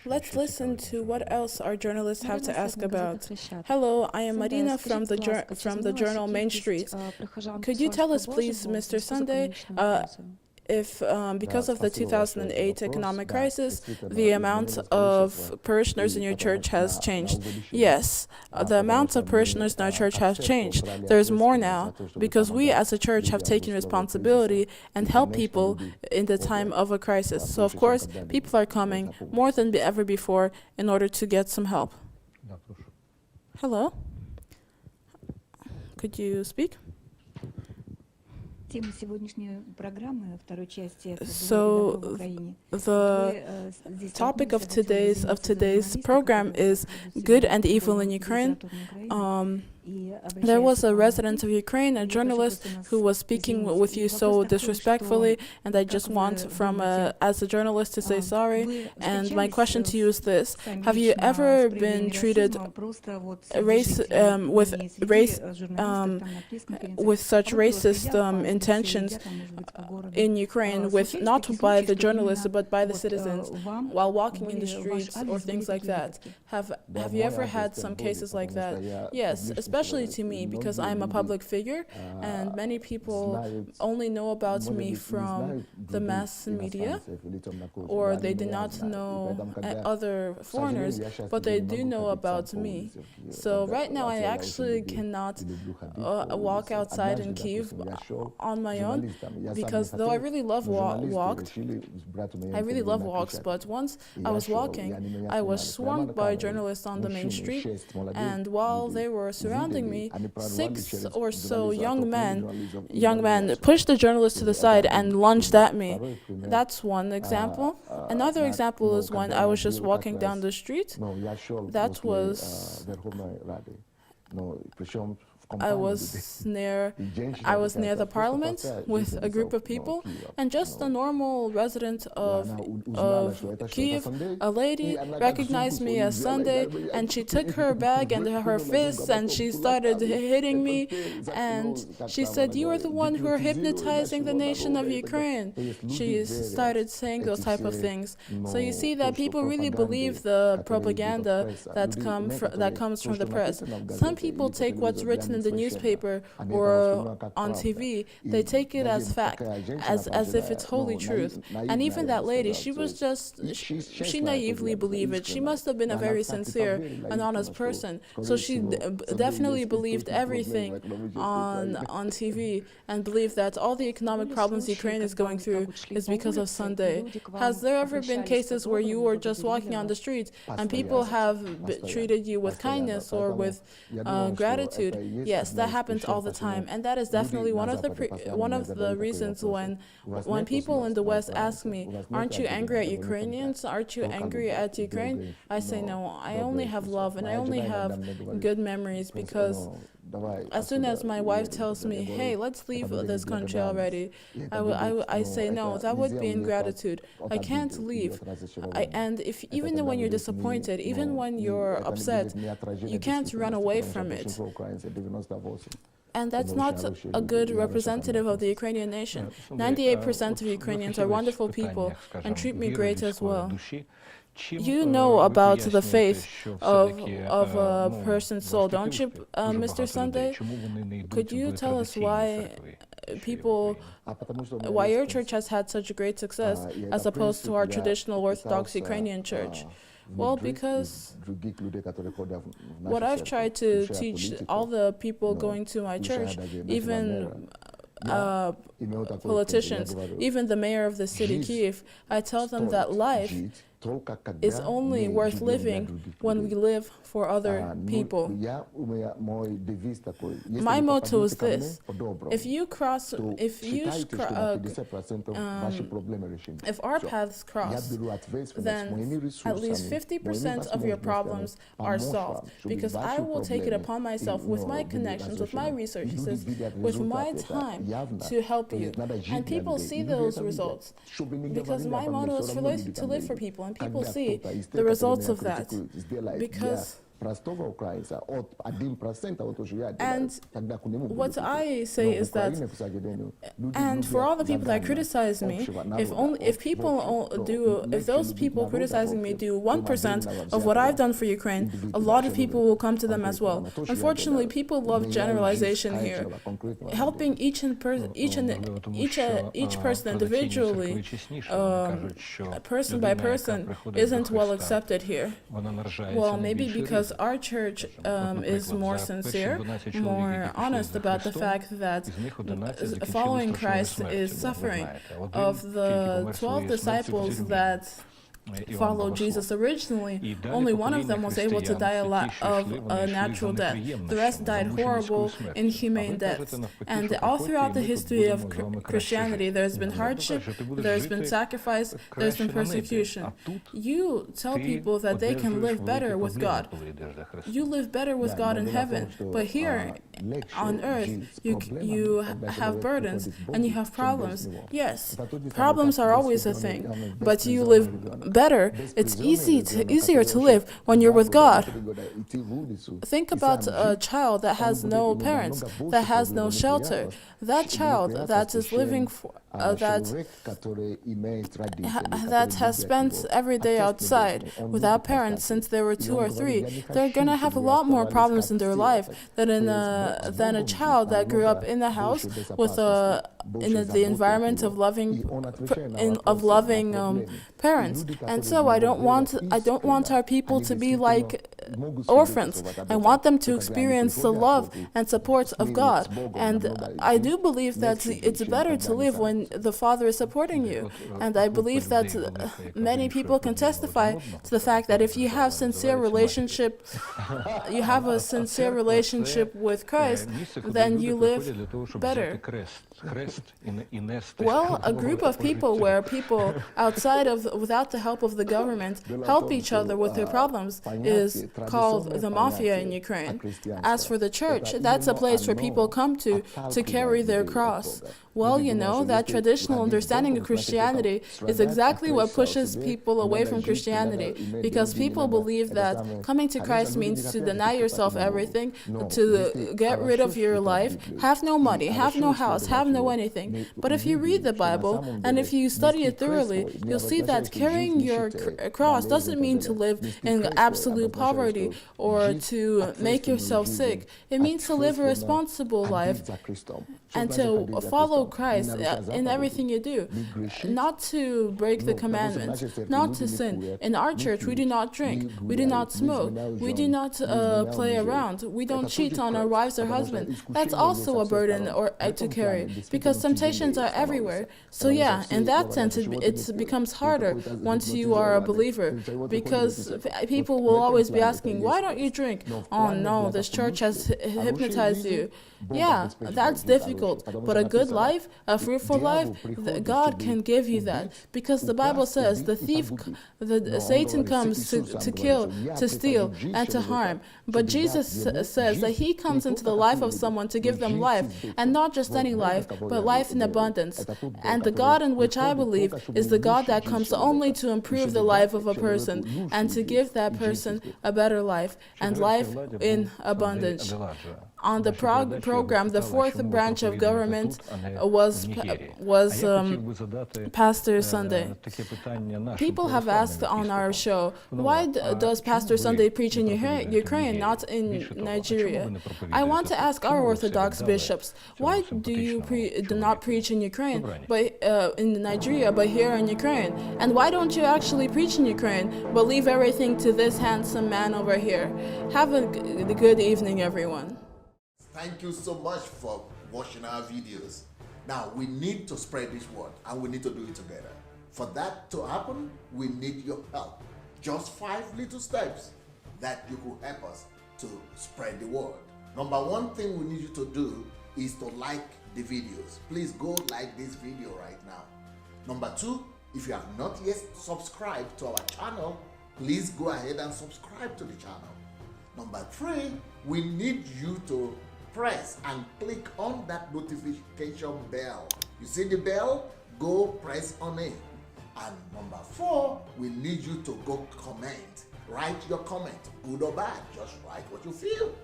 Let's listen to what else our journalists have to ask about. Hello, I am Marina from the journal Main Street. Could you tell us, please, Mr. Sunday, if because of the 2008 economic crisis, the amount of parishioners in your church has changed? Yes, the amount of parishioners in our church has changed. There's more now because we as a church have taken responsibility and help people in the time of a crisis. So of course, people are coming more than ever before in order to get some help. Hello? Could you speak? So the topic of today's program is good and evil in Ukraine. There was a resident of Ukraine, a journalist, who was speaking with you so disrespectfully, and I just want, as a journalist, to say sorry. And my question to you is this: have you ever been treated with such racist intentions in Ukraine, not by the journalists but by the citizens, while walking in the streets or things like that? Have you ever had some cases like that? Yes, especially to me, because I'm a public figure and many people only know about me from the mass media, or they do not know other foreigners, but they do know about me. So right now I actually cannot walk outside in Kyiv on my own, because though I really love walks, but once I was walking, I was swarmed by journalists on the main street, and while they were surrounding me, 6 or so young men pushed the journalist to the side and lunged at me. That's one example. Another example is when I was just walking down the street. That was I was near the parliament with a group of people, and just a normal resident of Kyiv, a lady, recognized me as Sunday, and she took her bag and her fists and she started hitting me, and she said, "You are the one who are hypnotizing the nation of Ukraine." She started saying those type of things. So you see that people really believe the propaganda that comes from the press. Some people take what's written in the newspaper or on TV, they take it as fact, as if it's holy truth. And even that lady, she naively believed it. She must have been a very sincere and honest person. So she definitely believed everything on TV and believed that all the economic problems Ukraine is going through is because of Sunday. Has there ever been cases where you were just walking on the street and people have treated you with kindness or with gratitude? Yes, that happens all the time, and that is definitely one of the reasons when people in the West ask me, "Aren't you angry at Ukrainians? Aren't you angry at Ukraine?" I say no. I only have love and I only have good memories, because as soon as my wife tells me, "Hey, let's leave this country already," I say no. That would be ingratitude. I can't leave. And even when you're disappointed, even when you're upset, you can't run away from it. And that's not a good representative of the Ukrainian nation. 98% of Ukrainians are wonderful people and treat me great as well. You know about the faith of a person's soul, don't you, Mr. Sunday? Could you tell us why your church has had such great success as opposed to our traditional Orthodox Ukrainian church? Well, because what I've tried to teach all the people going to my church, even politicians, even the mayor of the city, Kyiv, I tell them that life is only worth living when we live for other people. My motto is this: if our paths cross, then at least 50% of your problems are solved, because I will take it upon myself with my connections, with my resources, with my time to help you. And people see those results, because my motto is to live for people, and people see the results of that, because And what I say is that, and for all the people that criticize me, if those people criticizing me do 1% of what I've done for Ukraine, a lot of people will come to them as well. Unfortunately, people love generalization here. Helping each person individually, person by person, isn't well accepted here. Well, maybe because our church is more sincere, more honest about the fact that following Christ is suffering. Of the 12 disciples that followed Jesus originally, only one of them was able to die a natural death. The rest died horrible, inhumane deaths. And all throughout the history of Christianity, there's been hardship, there's been sacrifice, there's been persecution. You tell people that they can live better with God. You live better with God in heaven, but here on earth, you have burdens and you have problems. Yes, problems are always a thing, but you live better. It's easier to live when you're with God. Think about a child that has no parents, that has no shelter. That child that is living that has spent every day outside without parents since they were 2 or 3, they're gonna have a lot more problems in their life than a child that grew up in the house with in the environment of loving parents. And so I don't want our people to be like orphans. I want them to experience the love and support of God. And I do believe that it's better to live when the Father is supporting you. And I believe that many people can testify to the fact that if you have a sincere relationship with Christ, then you live better. Well, a group of people where people without the help of the government help each other with their problems is called the mafia in Ukraine. As for the church, that's a place where people come to carry their cross. Well, you know, that traditional understanding of Christianity is exactly what pushes people away from Christianity, because people believe that coming to Christ means to deny yourself everything, to get rid of your life, have no money, have no house, have no anything. But if you read the Bible and if you study it thoroughly, you'll see that carrying your cross doesn't mean to live in absolute poverty or to make yourself sick. It means to live a responsible life and to follow Christ in everything you do, not to break the commandments, not to sin. In our church, we do not drink, we do not smoke, we do not play around, we don't cheat on our wives or husbands. That's also a burden to carry, because temptations are everywhere. So yeah, in that sense, it becomes harder once you are a believer, because people will always be asking, why don't you drink? Oh no, this church has hypnotized you. Yeah, that's difficult, but a good life, a fruitful life, God can give you that, because the Bible says Satan comes to kill, to steal, and to harm. But Jesus says that he comes into the life of someone to give them life, and not just any life, but life in abundance. And the God in which I believe is the God that comes only to improve the life of a person and to give that person a better life and life in abundance. On the program, the fourth branch of government was Pastor Sunday. People have asked on our show, why does Pastor Sunday preach in Ukraine, not in Nigeria? I want to ask our Orthodox bishops, why do you do not preach in Ukraine, but in Nigeria, but here in Ukraine? And why don't you actually preach in Ukraine, but leave everything to this handsome man over here? Have a good evening, everyone. Thank you so much for watching our videos. Now, we need to spread this word, and we need to do it together. For that to happen, we need your help. Just 5 little steps that you could help us to spread the word. Number one thing we need you to do is to like the videos. Please go like this video right now. Number two, if you have not yet subscribed to our channel, please go ahead and subscribe to the channel. Number three, we need you to press and click on that notification bell. You see the bell? Go press on it. And number four, we need you to go comment Write your comment, good or bad. Just write what you feel.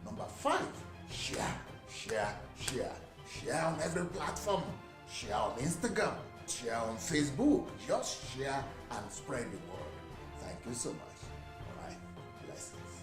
Number 5, share, share, share. Share on every platform. Share on Instagram. Share on Facebook. Just share and spread the word. Thank you so much. All right. Blessings.